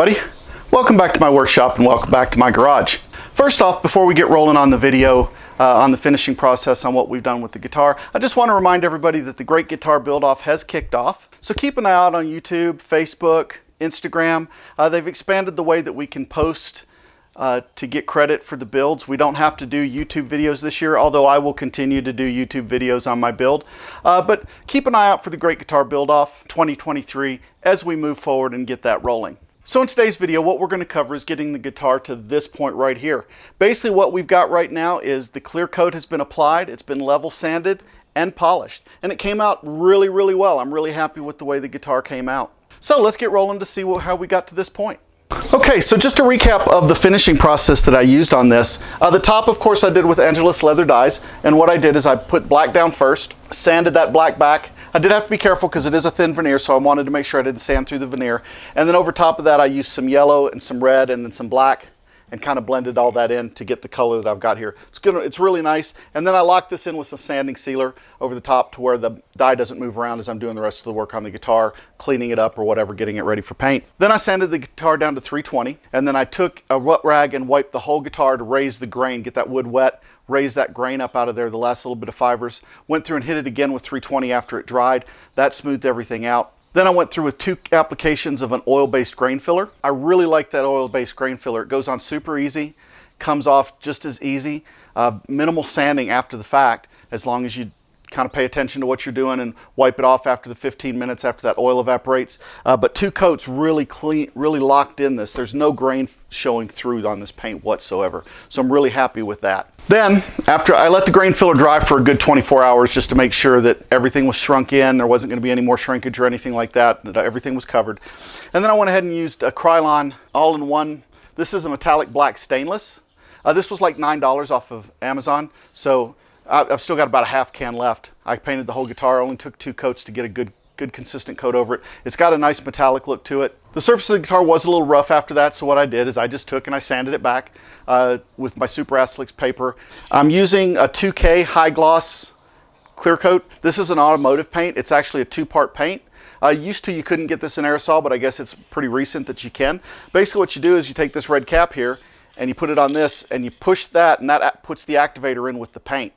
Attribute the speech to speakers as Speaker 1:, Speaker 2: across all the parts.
Speaker 1: everybody. Welcome back to my workshop and welcome back to my garage. First off, before we get rolling on the video, on the finishing process on what we've done with the guitar, I just want to remind everybody that the Great Guitar Build-Off has kicked off. So keep an eye out on YouTube, Facebook, Instagram. They've expanded the way that we can post to get credit for the builds. We don't have to do YouTube videos this year, although I will continue to do YouTube videos on my build. But keep an eye out for the Great Guitar Build-Off 2023 as we move forward and get that rolling. So in today's video, what we're going to cover is getting the guitar to this point right here. Basically what we've got right now is the clear coat has been applied, it's been level sanded and polished, and it came out really well. I'm really happy with the way the guitar came out. So let's get rolling to see how we got to this point. Okay, so just a recap of the finishing process that I used on this. The top, of course, I did with Angelus leather dyes, and what I did is I put black down first, sanded that black back. I did have to be careful because it is a thin veneer, so I wanted to make sure I didn't sand through the veneer. And then over top of that, I used some yellow and some red and then some black and kind of blended all that in to get the color that I've got here. It's really nice. And then I locked this in with some sanding sealer over the top to where the dye doesn't move around as I'm doing the rest of the work on the guitar, cleaning it up or whatever, getting it ready for paint. Then I sanded the guitar down to 320, and then I took a wet rag and wiped the whole guitar to raise the grain, get that wood wet, raise that grain up out of there, the last little bit of fibers. Went through and hit it again with 320 after it dried. That smoothed everything out. Then I went through with 2 applications of an oil-based grain filler. I really like that oil-based grain filler. It goes on super easy, comes off just as easy. Minimal sanding after the fact, as long as you kind of pay attention to what you're doing and wipe it off after the 15 minutes after that oil evaporates. But 2 coats really clean, really locked in this. There's no grain showing through on this paint whatsoever. So I'm really happy with that. Then, after I let the grain filler dry for a good 24 hours just to make sure that everything was shrunk in, there wasn't going to be any more shrinkage or anything like that, that everything was covered. And then I went ahead and used a Krylon all-in-one. This is a metallic black stainless. This was like $9 off of Amazon, so I've still got about a half can left. I painted the whole guitar, only took 2 coats to get a good consistent coat over it. It's got a nice metallic look to it. The surface of the guitar was a little rough after that, so what I did is I just took and I sanded it back with my Super Aslix paper. I'm using a 2K high gloss clear coat. This is an automotive paint. It's actually a 2-part paint. Used to you couldn't get this in aerosol, but I guess it's pretty recent that you can. Basically what you do is you take this red cap here and you put it on this and you push that, and that puts the activator in with the paint,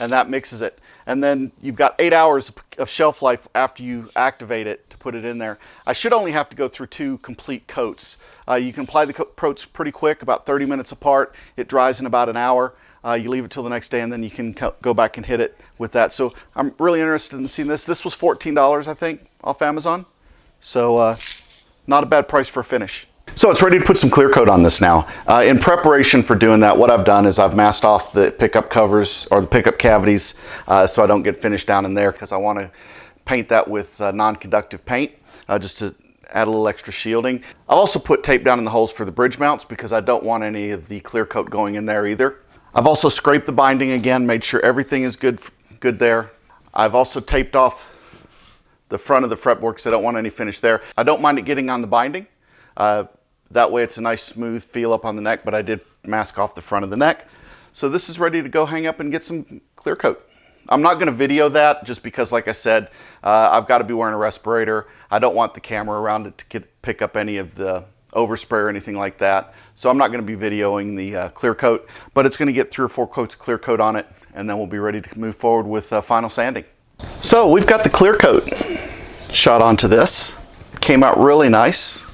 Speaker 1: and that mixes it. And then you've got 8 hours of shelf life after you activate it to put it in there. I should only have to go through 2 complete coats. You can apply the coats pretty quick, about 30 minutes apart. It dries in about an hour. You leave it till the next day, and then you can go back and hit it with that. So I'm really interested in seeing this. This was $14, I think, off Amazon. So not a bad price for a finish. So it's ready to put some clear coat on this now. In preparation for doing that, what I've done is I've masked off the pickup covers or the pickup cavities so I don't get finished down in there, because I want to paint that with non-conductive paint just to add a little extra shielding. I've also put tape down in the holes for the bridge mounts because I don't want any of the clear coat going in there either. I've also scraped the binding again, made sure everything is good there. I've also taped off the front of the fretboard because I don't want any finish there. I don't mind it getting on the binding. That way it's a nice smooth feel up on the neck, but I did mask off the front of the neck. So this is ready to go hang up and get some clear coat. I'm not going to video that just because, like I said, I've got to be wearing a respirator. I don't want the camera around it to pick up any of the overspray or anything like that. So I'm not going to be videoing the clear coat, but it's going to get 3 or 4 coats of clear coat on it, and then we'll be ready to move forward with final sanding. So we've got the clear coat shot onto this. Came out really nice.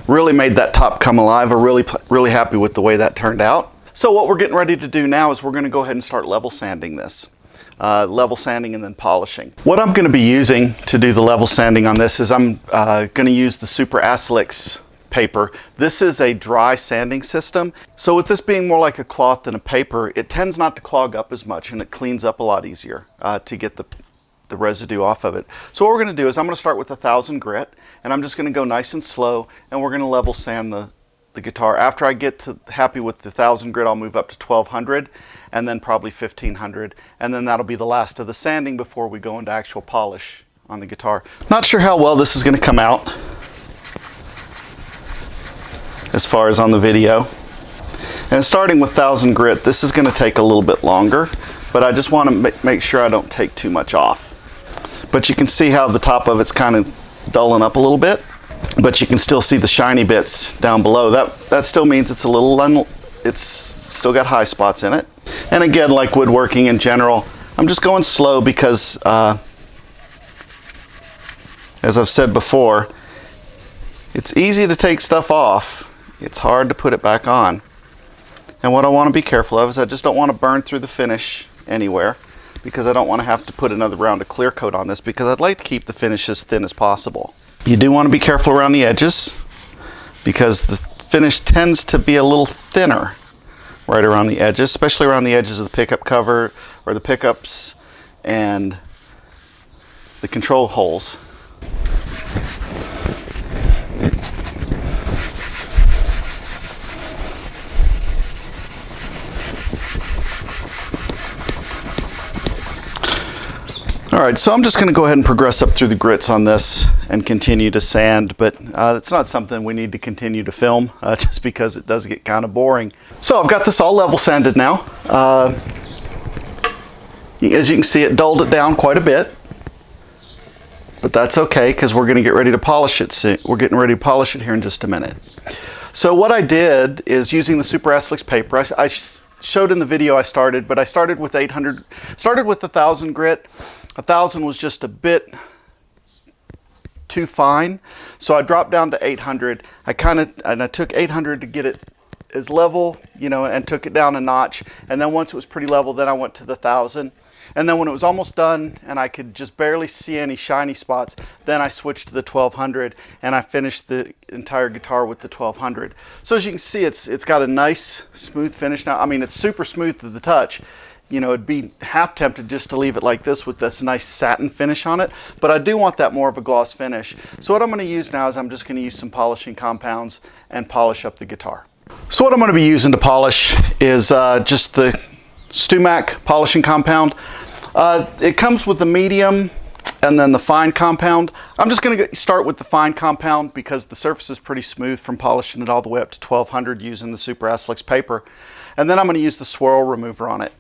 Speaker 1: Really made that top come alive. I'm really happy with the way that turned out. So what we're getting ready to do now is we're going to go ahead and start level sanding this. Level sanding and then polishing. What I'm going to be using to do the level sanding on this is I'm going to use the Super Aslix paper. This is a dry sanding system. So with this being more like a cloth than a paper, it tends not to clog up as much, and it cleans up a lot easier to get the residue off of it. So what we're going to do is I'm going to start with 1000 grit, and I'm just going to go nice and slow, and we're going to level sand the guitar. After I get happy with the 1000 grit, I'll move up to 1200 and then probably 1500, and then that'll be the last of the sanding before we go into actual polish on the guitar. Not sure how well this is going to come out as far as on the video. And starting with 1000 grit, this is going to take a little bit longer, but I just want to make sure I don't take too much off. But you can see how the top of it's kind of dulling up a little bit, but you can still see the shiny bits down below. That still means it's a little, it's still got high spots in it. And again, like woodworking in general, I'm just going slow because, as I've said before, it's easy to take stuff off. It's hard to put it back on. And what I want to be careful of is I just don't want to burn through the finish anywhere, because I don't want to have to put another round of clear coat on this, because I'd like to keep the finish as thin as possible. You do want to be careful around the edges, because the finish tends to be a little thinner right around the edges, especially around the edges of the pickup cover or the pickups and the control holes. All right, so I'm just going to go ahead and progress up through the grits on this and continue to sand, but it's not something we need to continue to film just because it does get kind of boring. So I've got this all level sanded now. As you can see, it dulled it down quite a bit, but that's okay because we're going to get ready to polish it soon. We're getting ready to polish it here in just a minute. So what I did is, using the Super Esslix paper, I showed in the video I started, but I started with 800, started with 1,000 grit. 1,000 was just a bit too fine, so I dropped down to 800. I took 800 to get it as level, you know, and took it down a notch. And then once it was pretty level, then I went to the 1,000. And then when it was almost done and I could just barely see any shiny spots, then I switched to the 1,200 and I finished the entire guitar with the 1,200. So as you can see, it's got a nice smooth finish now. I mean, it's super smooth to the touch. You know, it'd be half tempted just to leave it like this with this nice satin finish on it, but I do want that more of a gloss finish. So what I'm going to use now is I'm just going to use some polishing compounds and polish up the guitar. So what I'm going to be using to polish is just the StewMac polishing compound. It comes with the medium and then the fine compound. I'm just going to start with the fine compound because the surface is pretty smooth from polishing it all the way up to 1200 using the Super Esslix paper. And then I'm going to use the swirl remover on it.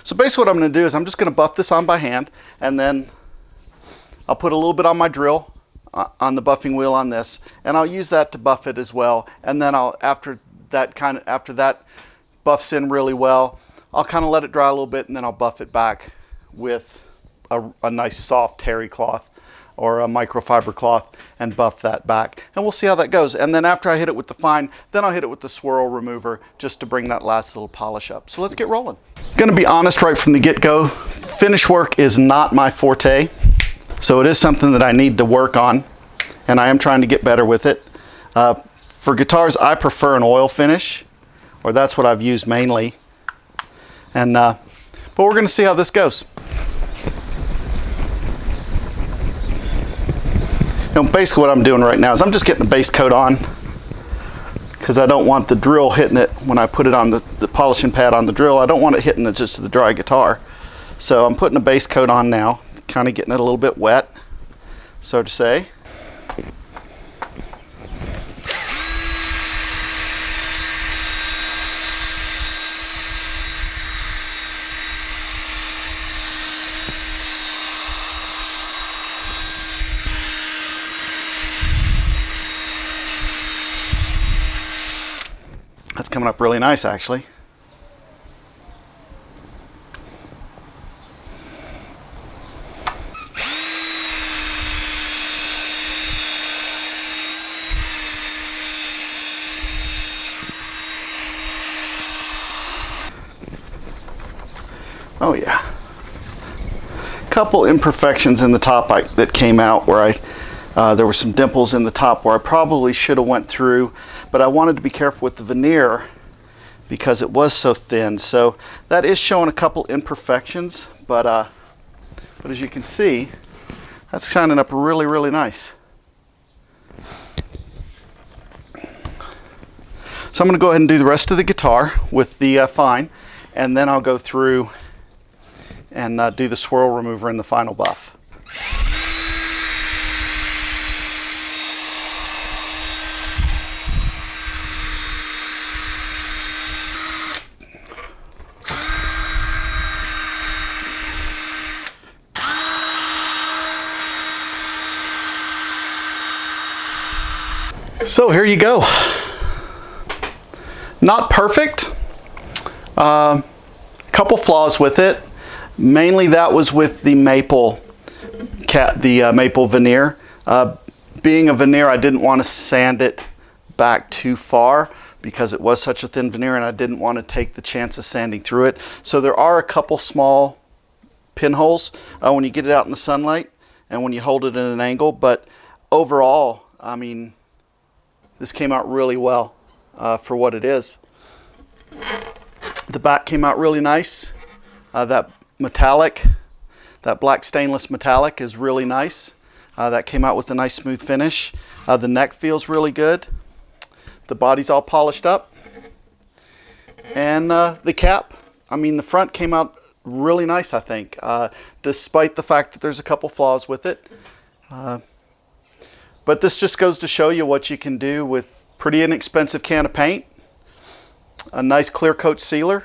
Speaker 1: So basically what I'm going to do is I'm just going to buff this on by hand, and then I'll put a little bit on my drill on the buffing wheel on this, and I'll use that to buff it as well. And then after that buffs in really well, I'll kind of let it dry a little bit, and then I'll buff it back with a nice soft terry cloth or a microfiber cloth and buff that back, and we'll see how that goes. And then after I hit it with the fine, then I'll hit it with the swirl remover just to bring that last little polish up. So let's get rolling. Gonna be honest right from the get-go, finish work is not my forte, so it is something that I need to work on, and I am trying to get better with it. For guitars, I prefer an oil finish, or that's what I've used mainly. And but we're gonna see how this goes. Basically what I'm doing right now is I'm just getting the base coat on, because I don't want the drill hitting it when I put it on the polishing pad on the drill. I don't want it hitting just the dry guitar. So I'm putting a base coat on now, kind of getting it a little bit wet, so to say. That's coming up really nice, actually. Oh yeah. Couple imperfections in the top that came out where there were some dimples in the top where I probably should have went through, but I wanted to be careful with the veneer because it was so thin. So that is showing a couple imperfections, but as you can see, that's shining up really, really nice. So I'm going to go ahead and do the rest of the guitar with the fine, and then I'll go through and do the swirl remover in the final buff. So here you go. Not perfect. Couple flaws with it. Mainly that was with the maple maple veneer. Being a veneer, I didn't want to sand it back too far because it was such a thin veneer, and I didn't want to take the chance of sanding through it. So there are a couple small pinholes when you get it out in the sunlight and when you hold it at an angle, but overall, I mean, this came out really well for what it is. The back came out really nice. That black stainless metallic is really nice. That came out with a nice smooth finish. The neck feels really good. The body's all polished up. And the cap, I mean, the front came out really nice, I think, despite the fact that there's a couple flaws with it. But this just goes to show you what you can do with pretty inexpensive can of paint, a nice clear coat sealer,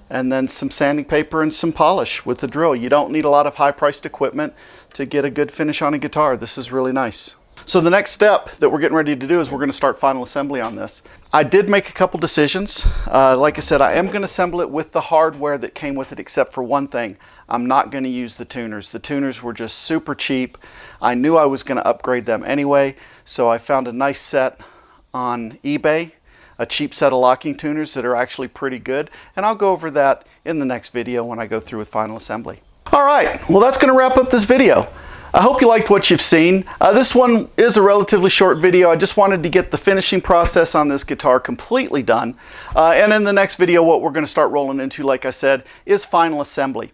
Speaker 1: and then some sanding paper and some polish with the drill. You don't need a lot of high-priced equipment to get a good finish on a guitar. This is really nice. So the next step that we're getting ready to do is we're going to start final assembly on this. I did make a couple decisions. Like I said, I am going to assemble it with the hardware that came with it, except for one thing. I'm not going to use the tuners. The tuners were just super cheap. I knew I was going to upgrade them anyway, so I found a nice set on eBay, a cheap set of locking tuners that are actually pretty good, and I'll go over that in the next video when I go through with final assembly. All right, well, that's going to wrap up this video. I hope you liked what you've seen. This one is a relatively short video. I just wanted to get the finishing process on this guitar completely done. And in the next video, what we're going to start rolling into, like I said, is final assembly.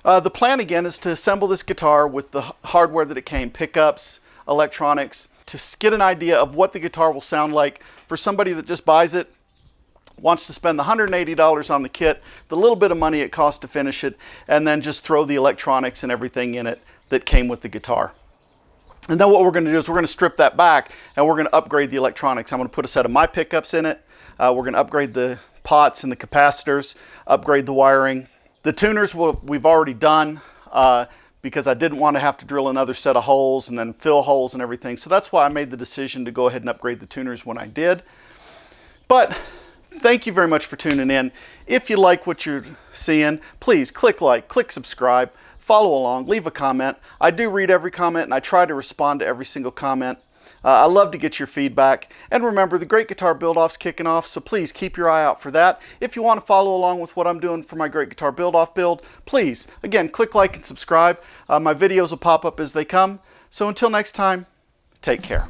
Speaker 1: The plan, again, is to assemble this guitar with the hardware that it came, pickups, electronics, to get an idea of what the guitar will sound like for somebody that just buys it, wants to spend the $180 on the kit, the little bit of money it costs to finish it, and then just throw the electronics and everything in it that came with the guitar. And then what we're going to do is we're going to strip that back and we're going to upgrade the electronics. I'm going to put a set of my pickups in it. We're going to upgrade the pots and the capacitors, upgrade the wiring. The tuners we've already done because I didn't want to have to drill another set of holes and then fill holes and everything. So that's why I made the decision to go ahead and upgrade the tuners when I did. But thank you very much for tuning in. If you like what you're seeing, please click like, click subscribe, follow along, leave a comment. I do read every comment and I try to respond to every single comment. I love to get your feedback. And remember, the Great Guitar Build-Off's kicking off, so please keep your eye out for that. If you want to follow along with what I'm doing for my Great Guitar Build-Off build, please, again, click like and subscribe. My videos will pop up as they come. So until next time, take care.